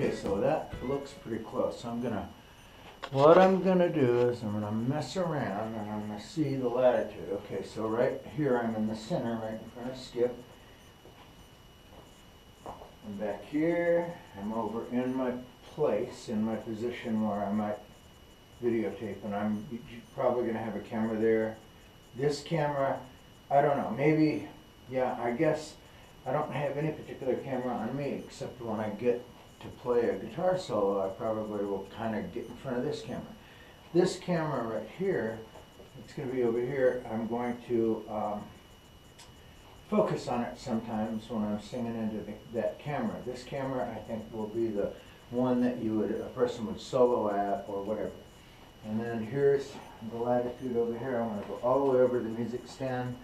Okay, so that looks pretty close. So what I'm gonna do is I'm gonna mess around and I'm gonna see the latitude. Okay, so right here I'm in the center, right in front of Skip. And back here, I'm over in my place, in my position where I might videotape, and I'm probably gonna have a camera there. This camera, I don't know, maybe, yeah, I guess I don't have any particular camera on me, except when I get to play a guitar solo, I probably will kind of get in front of this camera. This camera right here, it's going to be over here, I'm going to focus on it sometimes when I'm singing into that camera. This camera, I think, will be the one that a person would solo at or whatever. And then here's the latitude over here. I'm going to go all the way over to the music stand.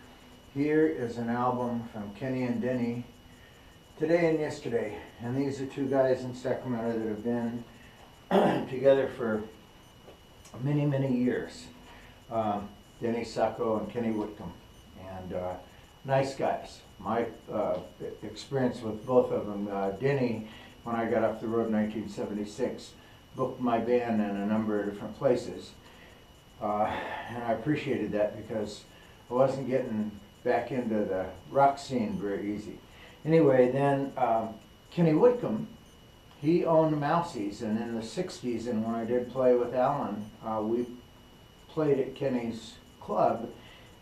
Here is an album from Kenny and Denny, Today and Yesterday. And these are two guys in Sacramento that have been together for many, many years. Denny Sacco and Kenny Whitcomb. And nice guys. My experience with both of them, Denny, when I got off the road in 1976, booked my band in a number of different places. And I appreciated that because I wasn't getting back into the rock scene very easy. Anyway, then Kenny Whitcomb, he owned Mousie's, and in the 60s, and when I did play with Alan, we played at Kenny's club,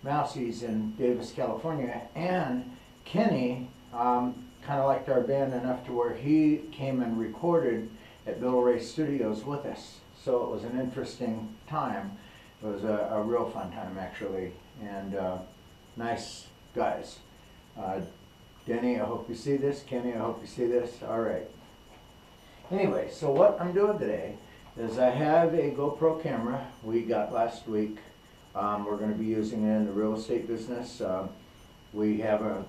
Mousie's in Davis, California, and Kenny kind of liked our band enough to where he came and recorded at Bill Ray Studios with us. So it was an interesting time. It was a real fun time, actually, and nice guys. Denny, I hope you see this. Kenny, I hope you see this. All right. Anyway, so what I'm doing today is I have a GoPro camera we got last week. We're going to be using it in the real estate business. We have a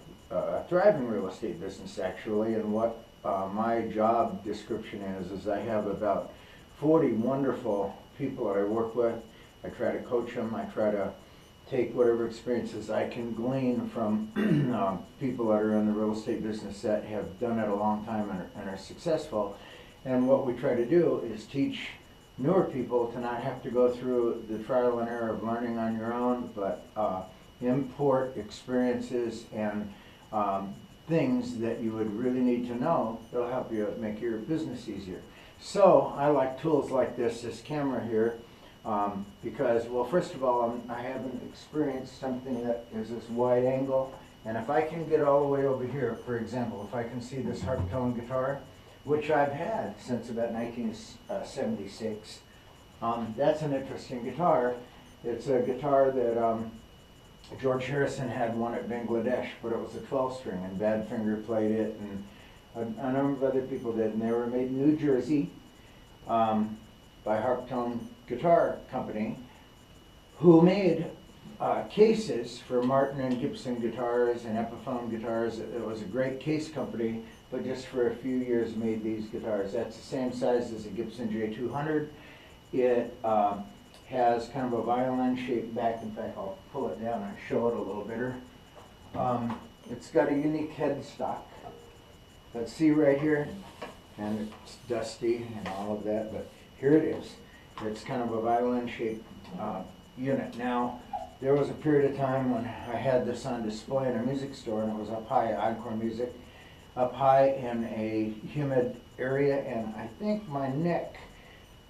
thriving real estate business, actually, and what my job description is I have about 40 wonderful people that I work with. I try to coach them. I try to take whatever experiences I can glean from people that are in the real estate business that have done it a long time and are successful. And what we try to do is teach newer people to not have to go through the trial and error of learning on your own, but import experiences and things that you would really need to know that'll help you make your business easier. So I like tools like this camera here, because, well, first of all, I haven't experienced something that is this wide angle, and if I can get all the way over here, for example, if I can see this Harptone guitar, which I've had since about 1976, that's an interesting guitar. It's a guitar that George Harrison had one at Bangladesh, but it was a 12-string, and Badfinger played it, and a number of other people did, and they were made in New Jersey by Harptone Guitar Company, who made cases for Martin and Gibson guitars and Epiphone guitars. It was a great case company, but just for a few years made these guitars. That's the same size as a Gibson J200. It has kind of a violin-shaped back. In fact, I'll pull it down and show it a little better. It's got a unique headstock. Let's see right here, and it's dusty and all of that, but here it is. It's kind of a violin-shaped unit. Now, there was a period of time when I had this on display in a music store, and it was up high, Encore Music, up high in a humid area, and I think my neck,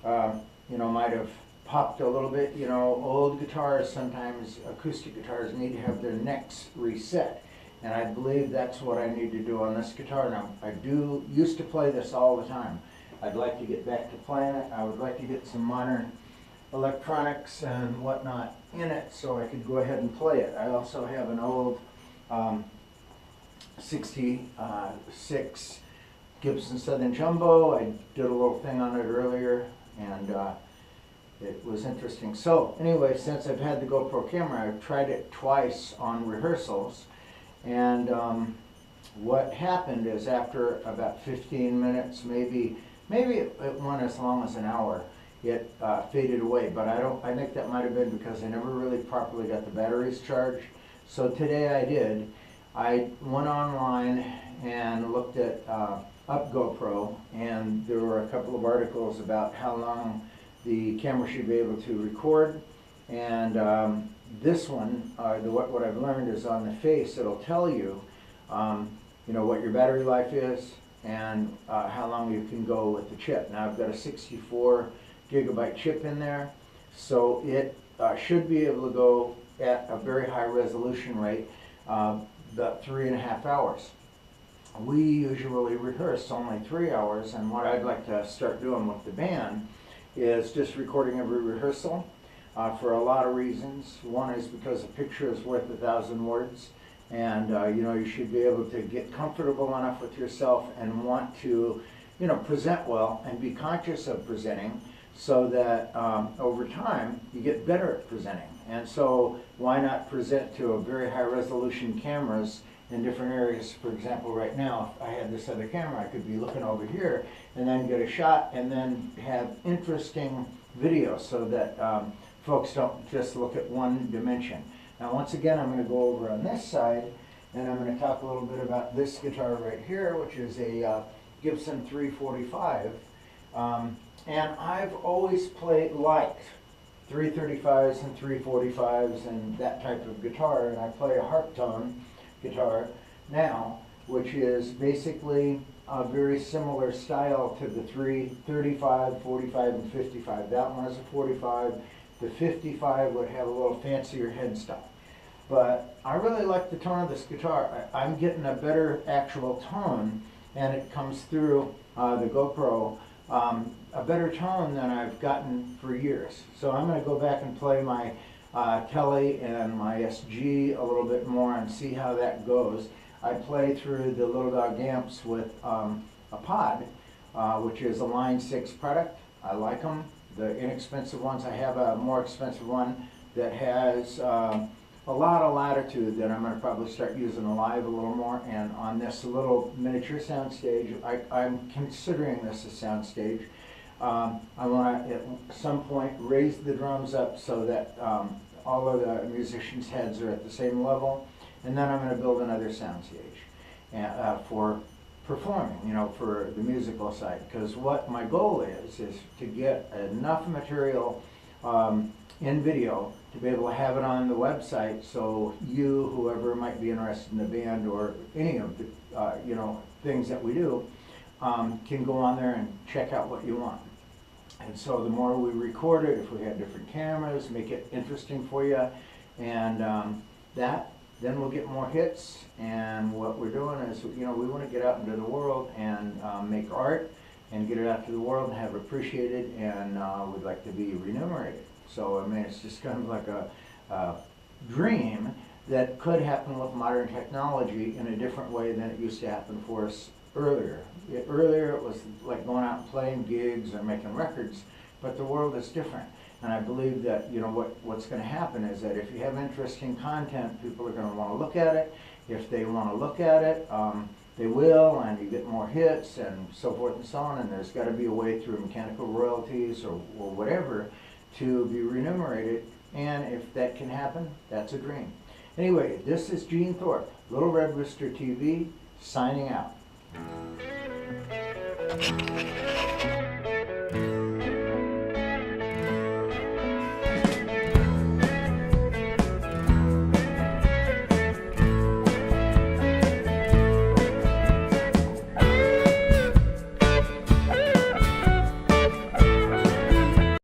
might have popped a little bit. You know, old guitars, sometimes acoustic guitars, need to have their necks reset, and I believe that's what I need to do on this guitar. Now, I used to play this all the time. I'd like to get back to playing it. I would like to get some modern electronics and whatnot in it so I could go ahead and play it. I also have an old 66 Gibson Southern Jumbo. I did a little thing on it earlier, and it was interesting. So anyway, since I've had the GoPro camera, I've tried it twice on rehearsals, and what happened is after about 15 minutes, maybe it went as long as an hour, it faded away, but I think that might have been because I never really properly got the batteries charged. So today I did. I went online and looked at up GoPro, and there were a couple of articles about how long the camera should be able to record. And this one, what I've learned is on the face, it'll tell you, you know, what your battery life is and how long you can go with the chip. Now I've got a 64 gigabyte chip in there, so it should be able to go at a very high resolution rate, about 3.5 hours. We usually rehearse only 3 hours, and what I'd like to start doing with the band is just recording every rehearsal for a lot of reasons. One is because a picture is worth 1,000 words, and you know, you should be able to get comfortable enough with yourself and want to, you know, present well and be conscious of presenting, so that over time you get better at presenting. And so why not present to a very high resolution cameras in different areas? For example, right now, if I had this other camera, I could be looking over here and then get a shot and then have interesting video, so that folks don't just look at one dimension. Now once again, I'm going to go over on this side, and I'm going to talk a little bit about this guitar right here, which is a Gibson 345. And I've always liked 335s and 345s and that type of guitar, and I play a Harptone guitar now, which is basically a very similar style to the 335, 45, and 55. That one is a 45. The 55 would have a little fancier headstock. But I really like the tone of this guitar. I'm getting a better actual tone, and it comes through the GoPro, a better tone than I've gotten for years. So I'm going to go back and play my Telly and my SG a little bit more and see how that goes. I play through the Little Dog amps with a pod, which is a Line 6 product. I like them. The inexpensive ones. I have a more expensive one that has a lot of latitude that I'm going to probably start using live a little more. And on this little miniature sound stage, I'm considering this a sound stage. I want to at some point raise the drums up so that all of the musicians' heads are at the same level, and then I'm going to build another sound stage for performing, you know, for the musical side. Because what my goal is to get enough material in video to be able to have it on the website, so you, whoever might be interested in the band or any of the you know, things that we do, can go on there and check out what you want. And so the more we record it, if we have different cameras, make it interesting for you, and then we'll get more hits. And what we're doing is, you know, we want to get out into the world and make art and get it out to the world and have it appreciated, and we'd like to be remunerated. So I mean, it's just kind of like a dream that could happen with modern technology in a different way than it used to happen for us earlier. Earlier it was like going out and playing gigs or making records, but the world is different. And I believe that, you know, what's going to happen is that if you have interesting content, people are going to want to look at it. If they want to look at it, they will, and you get more hits and so forth and so on. And there's got to be a way through mechanical royalties or whatever to be remunerated. And if that can happen, that's a dream. Anyway, this is Gene Thorpe, Little Red Rooster TV, signing out.